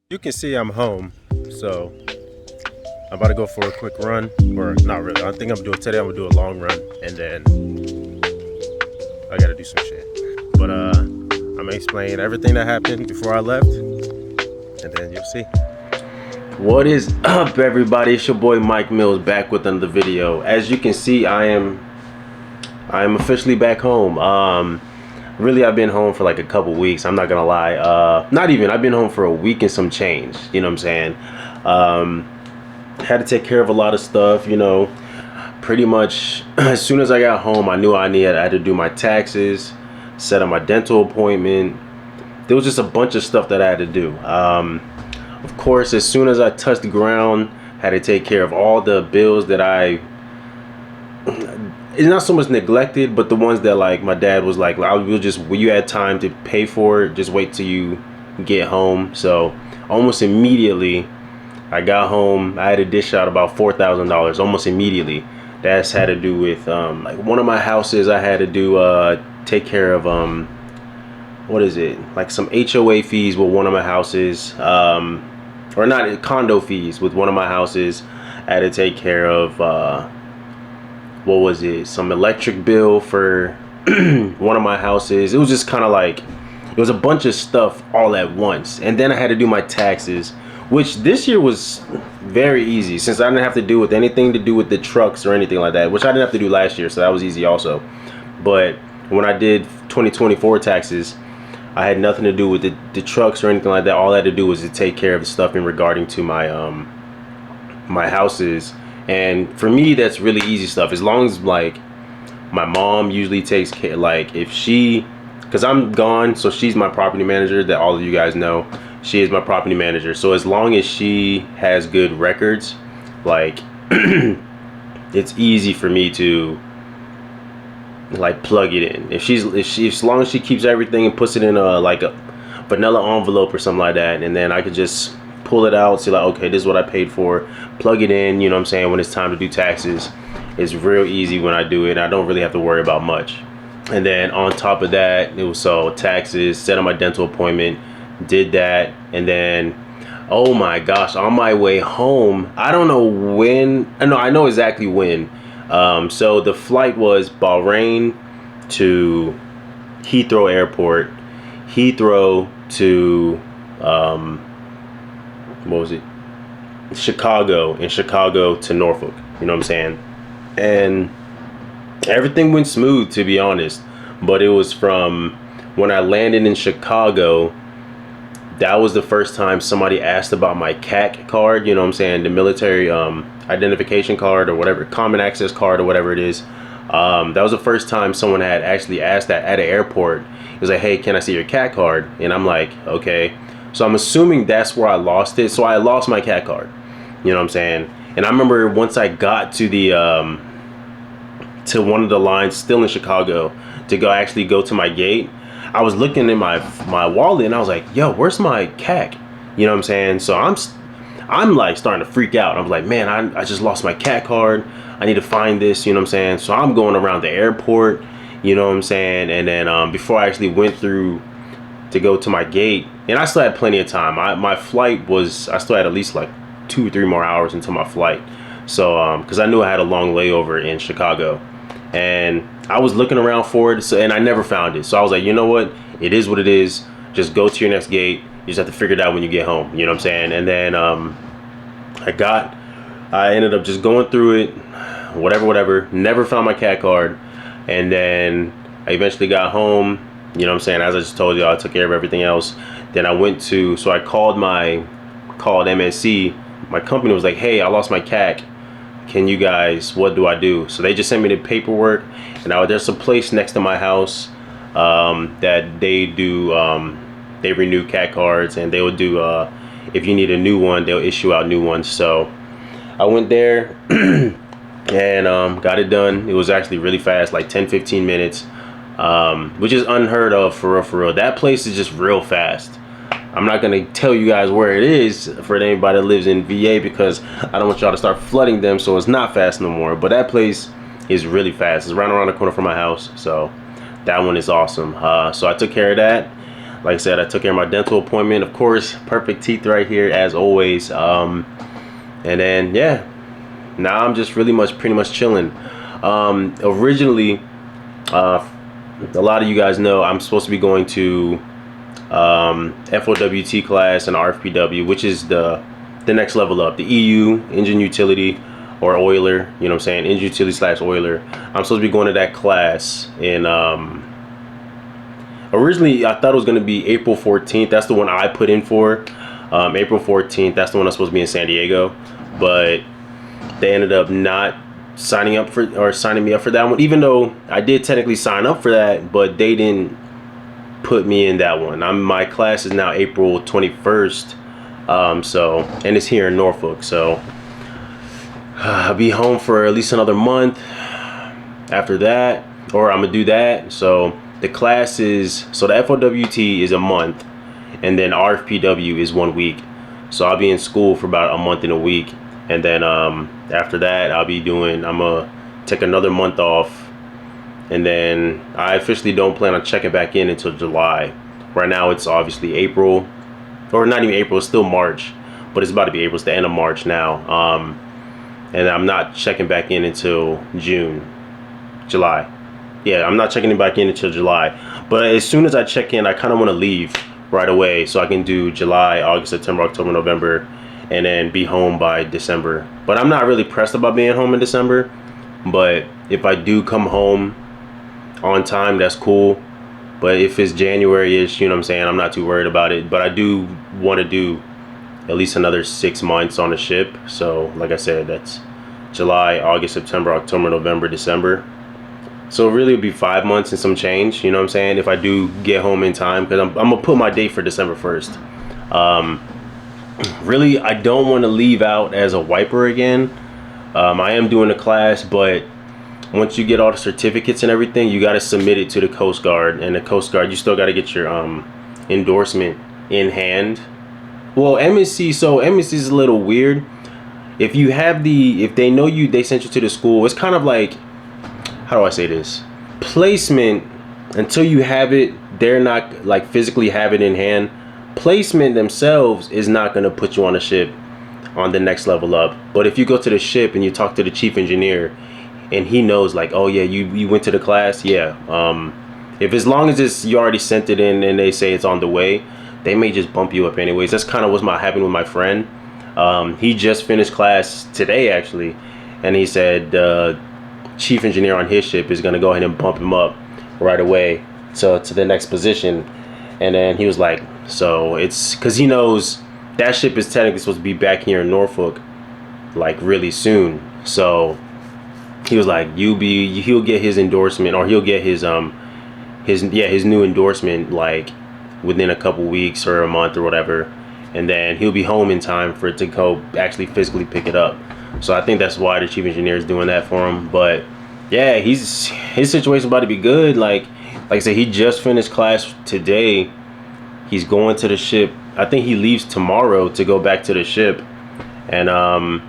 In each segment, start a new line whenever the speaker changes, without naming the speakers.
You can see I'm home, so I'm about to go for a quick run, or not really. I think I'm doing today. I'm gonna do a long run, and then I gotta do some shit. But I'm gonna explain everything that happened before I left, and then you'll see. What is up, everybody? It's your boy Mike Mills back with another video. As you can see, I am officially back home. Really, I've been home for like a couple weeks. I'm not gonna lie. Not even. I've been home for a week and some change. You know what I'm saying? Had to take care of a lot of stuff. Pretty much as soon as I got home, I knew I had to do my taxes, set up my dental appointment. There was just a bunch of stuff that I had to do. Of course, as soon as I touched the ground, had to take care of all the bills that it's not so much neglected, but the ones that like my dad was like, when you had time to pay for it, just wait till you get home. So almost immediately I got home, I had to dish out about $4,000 almost immediately. That's had to do with like one of my houses. I had to do take care of what is it, like some HOA fees with one of my houses, or not, condo fees with one of my houses. I had to take care of what was it, some electric bill for one of my houses. It was just kind of like, it was a bunch of stuff all at once. And then I had to do my taxes, which this year was very easy since I didn't have to do with anything to do with the trucks or anything like that, which I didn't have to do last year, so that was easy also. But when I did 2024 taxes, I had nothing to do with the trucks or anything like that. All I had to do was to take care of the stuff in regarding to my houses. And for me, that's really easy stuff. As long as like my mom usually takes care, like if she, because I'm gone, so she's my property manager, that all of you guys know. She is my property manager. So as long as she has good records, like it's easy for me to like plug it in. As long as she keeps everything and puts it in a vanilla envelope or something like that, and then I could just pull it out, see like, okay, this is what I paid for, plug it in, you know what I'm saying, when it's time to do taxes. It's real easy when I do it. I don't really have to worry about much. And then on top of that, it was so taxes, set up my dental appointment, did that, and then oh my gosh, on my way home, I don't know when, no, I know exactly when. So the flight was Bahrain to Heathrow Airport, Heathrow to what was it, Chicago, and Chicago to Norfolk, you know what I'm saying? And everything went smooth, to be honest. But it was from when I landed in Chicago, that was the first time somebody asked about my CAC card, you know what I'm saying, the military identification card or whatever, common access card or whatever it is. That was the first time someone had actually asked that at an airport. It was like, hey, can I see your CAC card? And I'm like, okay. So I'm assuming that's where I lost it. So I lost my CAC card, you know what I'm saying? And I remember once I got to the to one of the lines still in Chicago to go to my gate, I was looking in my wallet and I was like, yo, where's my CAC? You know what I'm saying? So I'm like starting to freak out. I'm like, man, I just lost my CAC card. I need to find this, you know what I'm saying? So I'm going around the airport, you know what I'm saying? And then before I actually went through to go to my gate, and I still had plenty of time. My flight was, I still had at least like 2 or 3 more hours until my flight. So because I knew I had a long layover in Chicago, and I was looking around for it, and I never found it. So I was like, you know what? It is what it is. Just go to your next gate. You just have to figure it out when you get home. You know what I'm saying? And then I ended up just going through it, whatever. Never found my CAT card, and then I eventually got home. You know what I'm saying? As I just told you, I took care of everything else. Then I called MNC. My company was like, hey, I lost my CAC. Can you guys, what do I do? So they just sent me the paperwork, and there's a place next to my house that they do, they renew CAC cards, and they will do, if you need a new one, they'll issue out new ones. So I went there and got it done. It was actually really fast, like 10-15 minutes. Which is unheard of, for real. That place is just real fast. I'm not gonna tell you guys where it is for anybody that lives in VA, because I don't want y'all to start flooding them, so it's not fast no more. But that place is really fast. It's right around the corner from my house, so that one is awesome. So I took care of that. like I said, I took care of my dental appointment. Of course, perfect teeth right here as always. And then yeah, now I'm just really pretty much chilling. Originally, a lot of you guys know I'm supposed to be going to FOWT class and RFPW, which is the next level up, the EU engine utility or oiler, you know what I'm saying, engine utility slash oiler. I'm supposed to be going to that class in originally I thought it was going to be April 14th. That's the one I put in for. April 14th, that's the one I'm supposed to be in San Diego, but they ended up not signing me up for that one, even though I did technically sign up for that, but they didn't put me in that one. My class is now April 21st, so, and it's here in Norfolk, so I'll be home for at least another month after that, or I'm gonna do that. So the classes, so the FOWT is a month, and then RFPW is 1 week. So I'll be in school for about a month and a week, and then after that I'm gonna take another month off. And then I officially don't plan on checking back in until July. Right now it's obviously April, or not even April, it's still March, but it's about to be April. It's the end of March now. And I'm not checking back in until July. Yeah, I'm not checking back in until July. But as soon as I check in, I kind of want to leave right away so I can do July, August, September, October, November, and then be home by December. But I'm not really pressed about being home in December. But if I do come home on time, that's cool. But if it's January-ish, you know what I'm saying, I'm not too worried about it. But I do want to do at least another 6 months on the ship. So like I said, that's July, August, September, October, November, December. So really it'll be 5 months and some change, you know what I'm saying, if I do get home in time, because I'm gonna put my date for December 1st. Really, I don't want to leave out as a wiper again. I am doing a class, but once you get all the certificates and everything, you got to submit it to the Coast Guard, and the Coast Guard, you still got to get your endorsement in hand. Well, MSC, so MSC is a little weird. If they know you, they sent you to the school, it's kind of like, how do I say this? Placement, until you have it, they're not like physically have it in hand. Placement themselves is not going to put you on a ship on the next level up. But if you go to the ship and you talk to the chief engineer, and he knows like, oh yeah, you went to the class, yeah. If as long as you already sent it in and they say it's on the way, they may just bump you up anyways. That's kind of what's happened with my friend. He just finished class today actually, and he said chief engineer on his ship is going to go ahead and bump him up right away to the next position. And then he was like, so it's because he knows that ship is technically supposed to be back here in Norfolk like really soon. So he was like, he'll get his endorsement, or he'll get his new endorsement like within a couple weeks or a month or whatever, and then he'll be home in time for it to go actually physically pick it up. So I think that's why the chief engineer is doing that for him. But yeah, his situation about to be good. Like I said, he just finished class today. He's going to the ship. I think he leaves tomorrow to go back to the ship. And I don't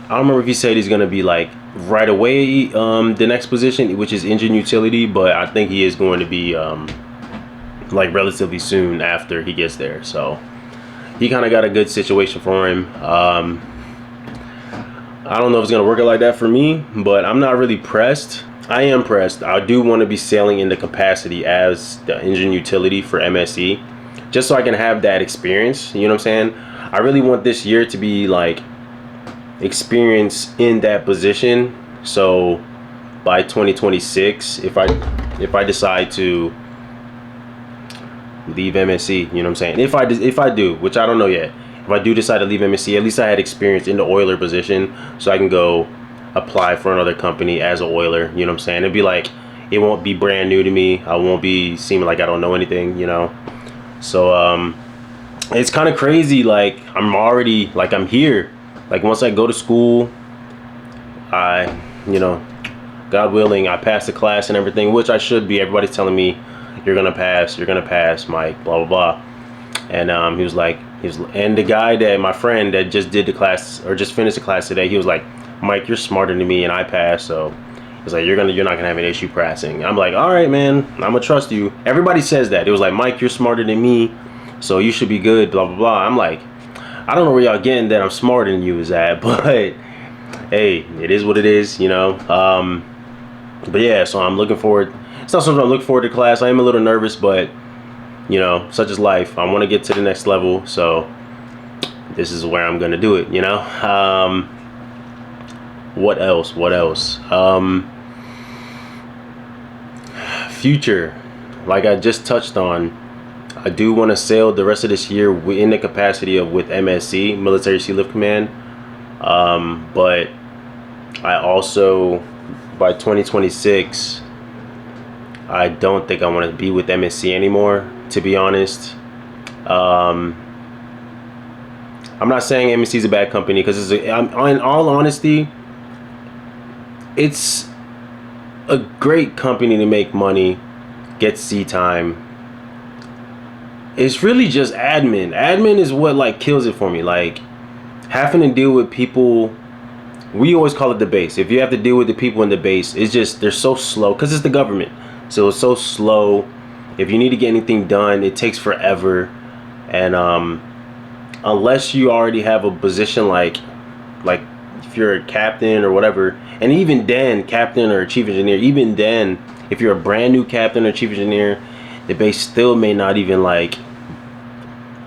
remember if he said he's gonna be like right away the next position, which is engine utility, but I think he is going to be like relatively soon after he gets there. So he kind of got a good situation for him. I don't know if it's gonna work out like that for me, but I'm not really pressed. I am pressed. I do want to be sailing in the capacity as the engine utility for MSC, just so I can have that experience, you know what I'm saying? I really want this year to be like experience in that position. So by 2026, if I decide to leave MSC, you know what I'm saying, if I do, which I don't know yet, if I do decide to leave MSC, at least I had experience in the oiler position, so I can go apply for another company as an oiler, you know what I'm saying? It'd be like, it won't be brand new to me. I won't be seeming like I don't know anything, you know? So it's kind of crazy. Like I'm here. Like once I go to school, God willing, I pass the class and everything, which I should be. Everybody's telling me you're gonna pass, Mike, blah blah blah. And he was like, and the guy that my friend that just did the class or just finished the class today, he was like, Mike, you're smarter than me and I passed, so It's like you're not gonna have an issue passing. I'm like, all right, man, I'm gonna trust you. Everybody says that. It was like, Mike, you're smarter than me, so you should be good. Blah blah blah. I'm like, I don't know where y'all getting that I'm smarter than you is at, but hey, it is what it is, you know. But yeah, so I'm looking forward. It's not something I'm looking forward to class. I am a little nervous, but you know, such is life. I want to get to the next level, so this is where I'm gonna do it, you know. What else? What else? Future, like I just touched on, I do want to sail the rest of this year in the capacity of with MSC, Military Sealift Command. But I also, by 2026, I don't think I want to be with MSC anymore, to be honest. I'm not saying MSC is a bad company, because in all honesty, it's a great company to make money, get sea time. It's really just admin. Admin is what like kills it for me. Like having to deal with people. We always call it the base. If you have to deal with the people in the base, it's just they're so slow because it's the government. So it's so slow. If you need to get anything done, it takes forever. And unless you already have a position like if you're a captain or whatever, and even then, captain or chief engineer, even then, if you're a brand new captain or chief engineer, the base still may not even like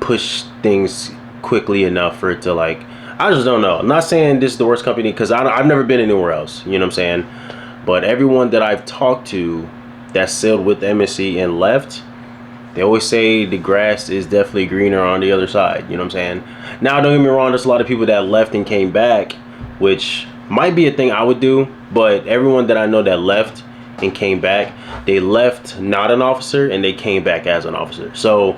push things quickly enough for it to like, I just don't know. I'm not saying this is the worst company, because I've never been anywhere else, you know what I'm saying? But everyone that I've talked to that sailed with MSC and left, they always say the grass is definitely greener on the other side, you know what I'm saying? Now, don't get me wrong, there's a lot of people that left and came back, which might be a thing I would do, but everyone that I know that left and came back, they left not an officer and they came back as an officer. So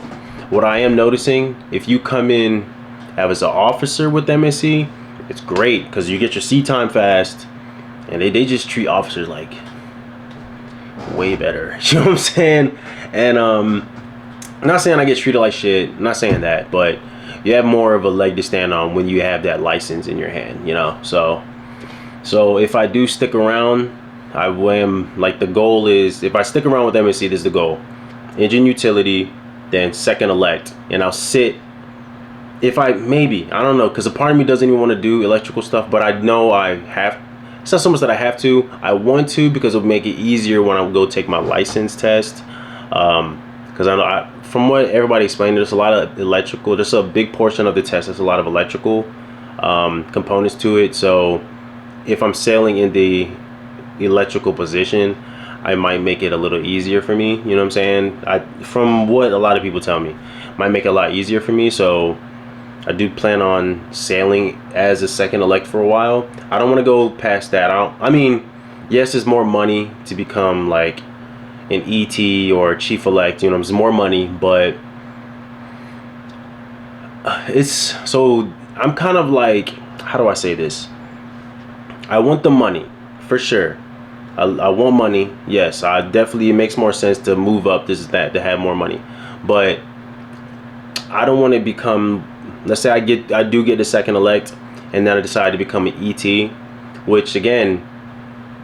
what I am noticing, if you come in as an officer with MSC, it's great because you get your sea time fast, and they just treat officers like way better. You know what I'm saying? And I'm not saying I get treated like shit. I'm not saying that, but you have more of a leg to stand on when you have that license in your hand, you know? So if I do stick around, I am like, the goal is, if I stick around with MSC, this is the goal. Engine utility, then second elect, and I'll sit. If I don't know, because a part of me doesn't even want to do electrical stuff, but I know I have. It's not so much that I have to. I want to, because it'll make it easier when I go take my license test. Because I know, from what everybody explained, there's a lot of electrical. There's a big portion of the test that's a lot of electrical components to it. So if I'm sailing in the electrical position, I might make it a little easier for me. You know what I'm saying? From what a lot of people tell me, might make it a lot easier for me. So I do plan on sailing as a second elect for a while. I don't want to go past that. I mean, yes, it's more money to become like an ET or chief elect, you know, it's more money, but so I'm kind of like, how do I say this? I want the money for sure. I want money. Yes, I definitely, it makes more sense to move up, this is that, to have more money. But I don't want to become, let's say I do get the second elect, and then I decide to become an ET, which again,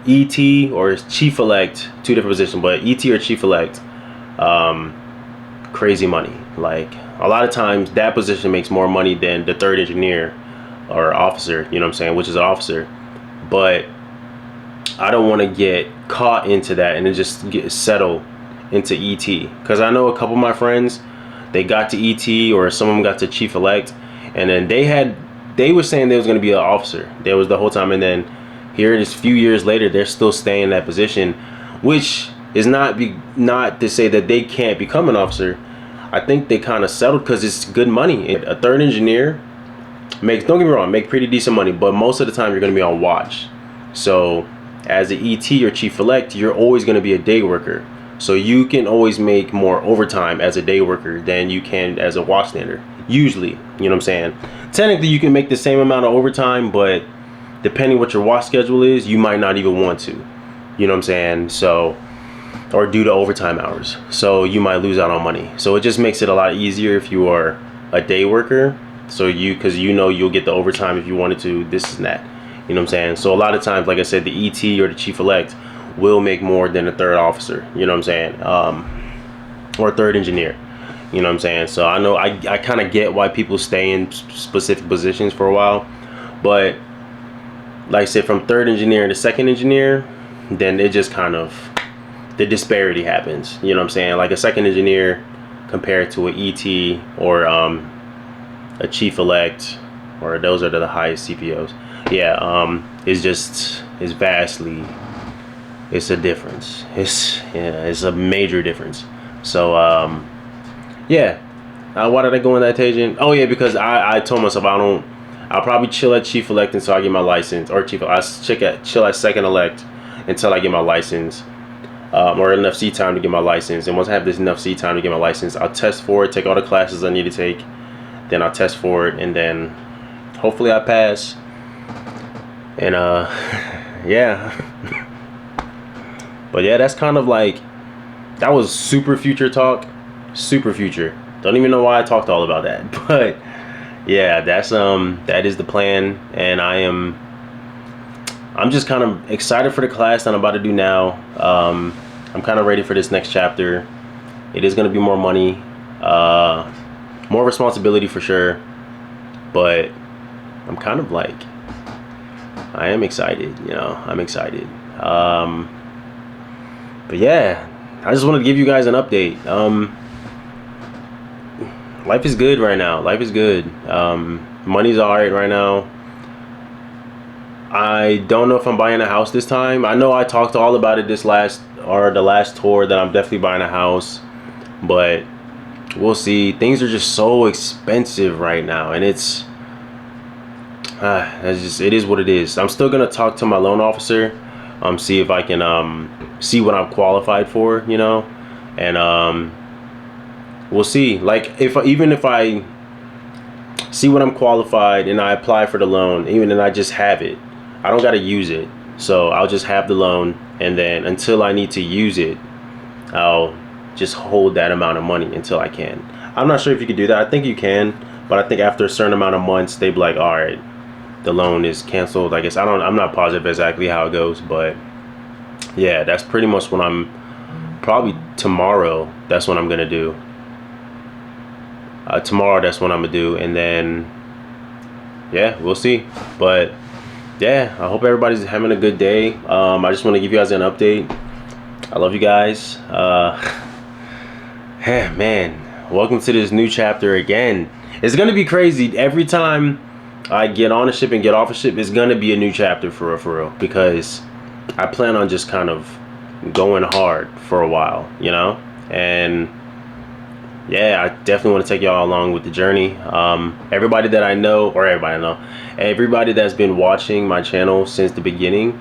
ET or chief elect, two different positions, but ET or chief elect, crazy money. Like a lot of times that position makes more money than the third engineer or officer, you know what I'm saying, which is an officer. But I don't want to get caught into that and then just settle into ET, because I know a couple of my friends, they got to ET, or some of them got to chief elect, and then they were saying they was going to be an officer. There was the whole time, and then here it is, few years later, they're still staying in that position, which is not to say that they can't become an officer. I think they kind of settled because it's good money. A third engineer makes, don't get me wrong, make pretty decent money, but most of the time you're going to be on watch. So as an ET or chief elect, you're always going to be a day worker. So you can always make more overtime as a day worker than you can as a watchstander. Usually, you know what I'm saying? Technically, you can make the same amount of overtime, but depending what your watch schedule is, you might not even want to. You know what I'm saying? So, or due to overtime hours. So you might lose out on money. So it just makes it a lot easier if you are a day worker. So because you know you'll get the overtime if you wanted to, this and that. You know what I'm saying? So a lot of times, like I said, the ET or the chief elect will make more than a third officer. You know what I'm saying? Or a third engineer. You know what I'm saying? So I know I kind of get why people stay in specific positions for a while, but like I said, from third engineer to second engineer, then it just kind of, the disparity happens. You know what I'm saying? Like a second engineer compared to an ET or a chief elect, or those are the highest CPOs. Yeah, it's vastly, it's a difference. It's a major difference. So yeah. Why did I go on that tangent? Oh yeah, because I told myself I'll probably chill at chief elect until I get my license, or chill at second elect until I get my license, or enough seat time to get my license. And once I have this enough seat time to get my license, I'll test for it, take all the classes I need to take, then I'll test for it, and then hopefully I pass. And yeah. But yeah, that's kind of like, that was super future talk, super future. Don't even know why I talked all about that, but yeah, that is the plan, and I'm just kind of excited for the class that I'm about to do now. I'm kind of ready for this next chapter. It is going to be more money, more responsibility for sure, but I'm kind of like, I am excited, you know, I'm excited. But yeah, I just wanted to give you guys an update. Life is good right now. Life is good. Money's alright right now. I don't know if I'm buying a house this time. I know I talked all about it the last tour, that I'm definitely buying a house, but we'll see. Things are just so expensive right now, and it is what it is. I'm still gonna talk to my loan officer, see if I can see what I'm qualified for, you know, and we'll see. Like even if I see what I'm qualified and I apply for the loan, and I just have it, I don't gotta use it. So I'll just have the loan, and then until I need to use it, I'll just hold that amount of money until I can. I'm not sure if you can do that. I think you can, but I think after a certain amount of months, they'd be like, all right, the loan is canceled. I guess I'm not positive exactly how it goes, but yeah, that's pretty much what probably tomorrow. That's what I'm gonna do. Tomorrow, that's what I'm gonna do, and then yeah, we'll see. But yeah, I hope everybody's having a good day. I just want to give you guys an update. I love you guys. Man, welcome to this new chapter again. It's gonna be crazy. Every time I get on a ship and get off a ship, it's gonna be a new chapter for real, because I plan on just kind of going hard for a while, you know. And yeah, I definitely want to take y'all along with the journey. Everybody that I know, or everybody that's been watching my channel since the beginning,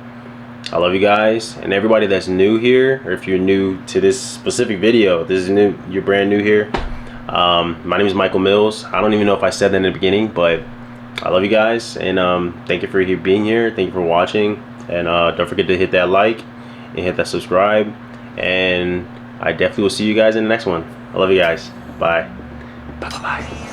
I love you guys. And everybody that's new here, or if you're new to this specific video, you're brand new here, my name is Michael Mills. I don't even know if I said that in the beginning, but I love you guys, and thank you for being here. Thank you for watching, and don't forget to hit that like and hit that subscribe, and I definitely will see you guys in the next one. I love you guys. Bye. Bye-bye.